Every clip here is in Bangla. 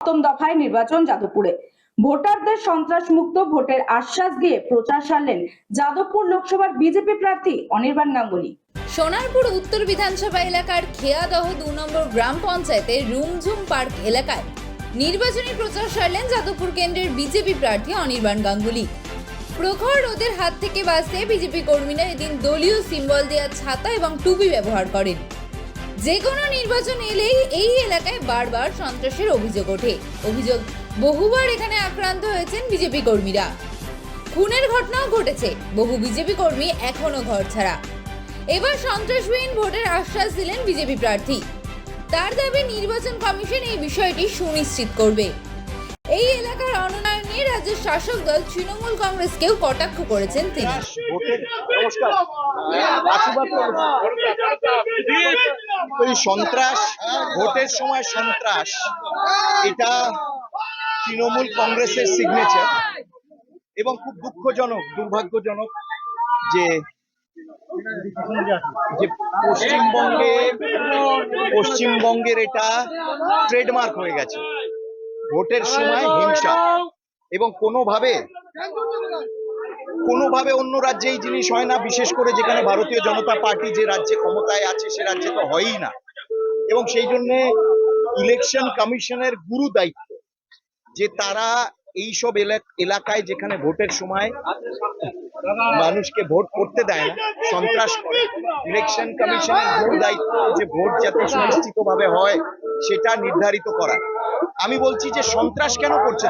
প্রথম দফায় নির্বাচন যাদবপুরে ভোটারদের সন্ত্রাস মুক্ত ভোটের আশ্বাস দিয়ে প্রচার সারলেন যাদবপুর লোকসভার বিজেপি প্রার্থী অনির্বাণ গাঙ্গুলি। সোনারপুর উত্তর বিধানসভা এলাকার খেয়াদহ 2 নম্বর গ্রাম পঞ্চায়েতের রুমঝুম পার্ক এলাকায় নির্বাচনী প্রচার সারলেন যাদবপুর কেন্দ্রের বিজেপি প্রার্থী অনির্বাণ গাঙ্গুলি। প্রখর রোদের হাত থেকে বাঁচতে বিজেপি কর্মীরা এদিন দলীয় সিম্বল দেওয়া ছাতা এবং টুপি ব্যবহার করেন। যে কোনো নির্বাচন এলেই এই এলাকায় বারবার সন্ত্রাসের অভিযোগ ওঠে। বহুবার এখানে আক্রান্ত হয়েছেন বিজেপি কর্মীরা। খুনের ঘটনাও ঘটেছে। বহু বিজেপি কর্মী এখনো ঘর ছাড়া। এবার সন্ত্রাসবিহীন ভোটের আশ্বাস দিলেন বিজেপি প্রার্থী। তার দাবি নির্বাচন কমিশন এই বিষয়টি সুনিশ্চিত করবে। এই এলাকার উন্নয়ন নিয়ে রাজ্যের শাসক দল তৃণমূল কংগ্রেসকেও কটাক্ষ করেছেন তিনি। সন্ত্রাস, ভোটের সময় সন্ত্রাস, এটা তৃণমূল কংগ্রেসের সিগনেচার এবং খুব দুঃখজনক, দুর্ভাগ্যজনক যে পশ্চিমবঙ্গের এটা ট্রেডমার্ক হয়ে গেছে। ভোটের সময় হিংসা এবং কোনোভাবে অন্য রাজ্যে এই জিনিস হয় না, বিশেষ করে যেখানে ভারতীয় জনতা পার্টি যে রাজ্যে ক্ষমতায় আছে সে রাজ্যে তো হয়ই না। এবং সেই জন্য ইলেকশন কমিশনের গুরু দায়িত্ব যে তারা এইসব এলাকায় যেখানে ভোটের সময় মানুষকে ভোট করতে দেয় না, সন্ত্রাস করে, ইলেকশন কমিশনের গুরু দায়িত্ব যে ভোট যাতে সুনিশ্চিতভাবে হয় সেটা নির্ধারিত করা। আমি বলছি যে সন্ত্রাস কেন করছে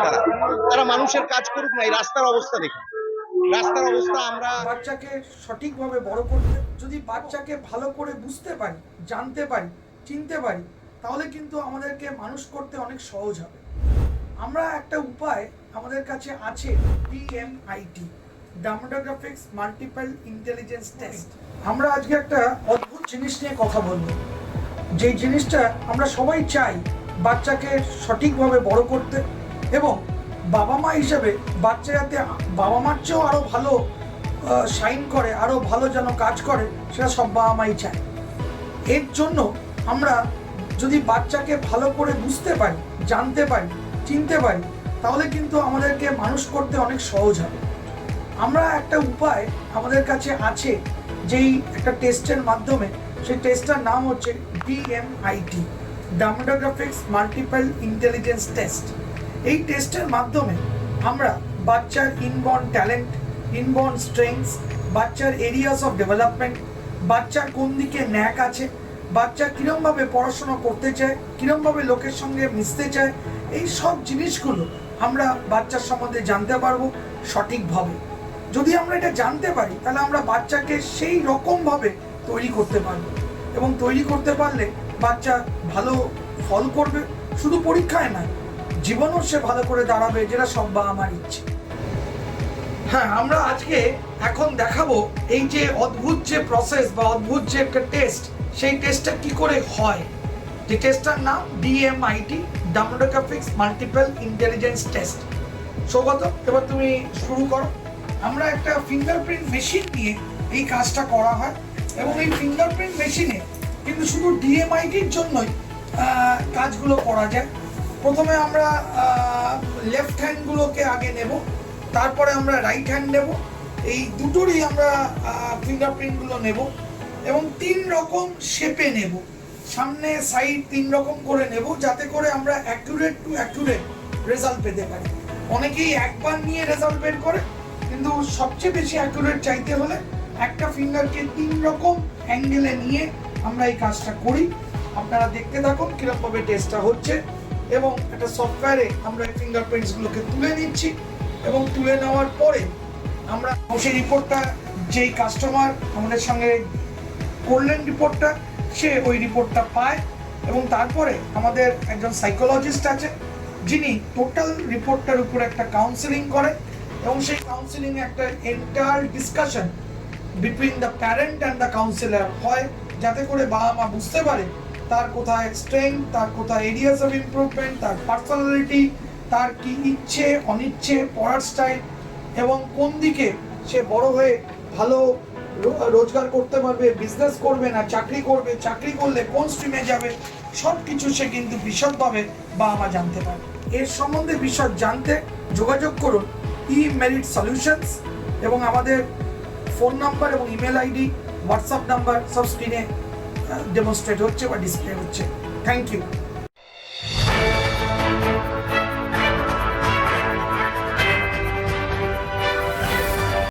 তারা মানুষের কাজ করুক না। এই রাস্তার অবস্থা দেখুন, রাস্তার অবস্থা। আমরা বাচ্চাকে সঠিকভাবে বড় করতে, যদি বাচ্চাকে ভালো করে বুঝতে পারি, জানতে পারি, চিনতে পারি, তাহলে কিন্তু আমাদেরকে মানুষ করতে অনেক সহজ হবে। আমরা একটা উপায় আমাদের কাছে আছে, DMIT, demographics multiple intelligence test. আমরা আজকে একটা অদ্ভুত জিনিস নিয়ে কথা বলবো, যে জিনিসটা আমরা সবাই চাই বাচ্চাকে সঠিকভাবে বড় করতে, এবং বাবা মা হিসেবে বাচ্চা যাতে বাবা মার চেয়েও আরও ভালো শাইন করে, আরও ভালো যেন কাজ করে, সেটা সব বাবা মাই চায়। এর জন্য আমরা যদি বাচ্চাকে ভালো করে বুঝতে পারি, জানতে পারি, চিনতে পারি, তাহলে কিন্তু আমাদেরকে মানুষ করতে অনেক সহজ হবে। আমরা একটা উপায় আমাদের কাছে আছে, যেই একটা টেস্টের মাধ্যমে, সেই টেস্টটার নাম হচ্ছে DMIT, demographics multiple intelligence test. এই টেস্টের মাধ্যমে আমরা বাচ্চার ইনবর্ন ট্যালেন্ট, ইনবর্ন স্ট্রেংথস, বাচ্চার এরিয়াস অফ ডেভেলপমেন্ট, বাচ্চার কোন দিকে ন্যাক আছে, বাচ্চা কীরমভাবে পড়াশোনা করতে চায়, কীরমভাবে লোকের সঙ্গে মিশতে চায়, এই সব জিনিসগুলো আমরা বাচ্চার সম্বন্ধে জানতে পারবো সঠিকভাবে। যদি আমরা এটা জানতে পারি, তাহলে আমরা বাচ্চাকে সেই রকমভাবে তৈরি করতে পারবো, এবং তৈরি করতে পারলে বাচ্চা ভালো ফল করবে, শুধু পরীক্ষায় নয়, জীবনও সে ভালো করে দাঁড়াবে, যেটা সব বাবা মার ইচ্ছে। হ্যাঁ, আমরা আজকে এখন দেখাবো এই যে অদ্ভুত যে প্রসেস বা অদ্ভুত যে একটা টেস্ট, সেই টেস্টটা কি করে হয়। যে টেস্টটার নাম DMIT, demographics multiple intelligence test. Saugata, এবার তুমি শুরু করো। আমরা একটা ফিঙ্গারপ্রিন্ট মেশিন নিয়ে এই কাজটা করা হয়, এবং এই ফিঙ্গারপ্রিন্ট মেশিনে কিন্তু শুধু DMITর জন্যই কাজগুলো করা যায়। প্রথমে আমরা লেফট হ্যান্ডগুলোকে আগে নেব, তারপরে আমরা রাইট হ্যান্ড নেব। এই দুটোরই আমরা ফিঙ্গারপ্রিন্টগুলো নেব, এবং 3 রকম শেপে নেব, সামনে সাইড 3 রকম করে নেব, যাতে করে আমরা অ্যাকুরেট টু অ্যাকুরেট রেজাল্ট পেতে পারি। অনেকেই একবার নিয়ে রেজাল্ট বের করে, কিন্তু সবচেয়ে বেশি অ্যাকুরেট চাইতে হলে একটা ফিঙ্গারকে 3 রকম অ্যাঙ্গেলে নিয়ে আমরা এই কাজটা করি। আপনারা দেখতে থাকুন কীরকমভাবে টেস্টটা হচ্ছে, এবং একটা সফটওয়্যারে আমরা এই ফিঙ্গারপ্রিন্টসগুলোকে তুলে নিচ্ছি, এবং তুলে নেওয়ার পরে আমরা সেই রিপোর্টটা, যেই কাস্টমার আমাদের সঙ্গে করলেন রিপোর্টটা, সে ওই রিপোর্টটা পায়, এবং তারপরে আমাদের একজন সাইকোলজিস্ট আছে, যিনি টোটাল রিপোর্টটার উপর একটা কাউন্সেলিং করেন, এবং সেই কাউন্সেলিংয়ে একটা entire discussion between the parent and the councillor হয়, যাতে করে বাবা মা বুঝতে পারে তার কোথায় স্ট্রেংথ, তার কোথায় এরিয়াস অফ ইমপ্রুভমেন্ট, তার পার্সোনালিটি, তার কি ইচ্ছে অনিচ্ছে, পড়ার স্টাইল, এবং কোন দিকে সে বড় হয়ে ভালো রোজগার করতে পারবে, বিজনেস করবে না চাকরি করবে, চাকরি করলে কোন স্ট্রিমে যাবে, সব কিছু সে কিন্তু বিশদভাবে বাবা মা জানতে পারে। এর সম্বন্ধে বিশদ জানতে যোগাযোগ করুন ই-মেরিট সলিউশনস এবং আমাদের ফোন নাম্বার এবং ইমেল আইডি, হোয়াটসঅ্যাপ নাম্বার সব স্ক্রিনে ডেমনস্ট্রেট হচ্ছে বা ডিসপ্লে হচ্ছে। Thank you.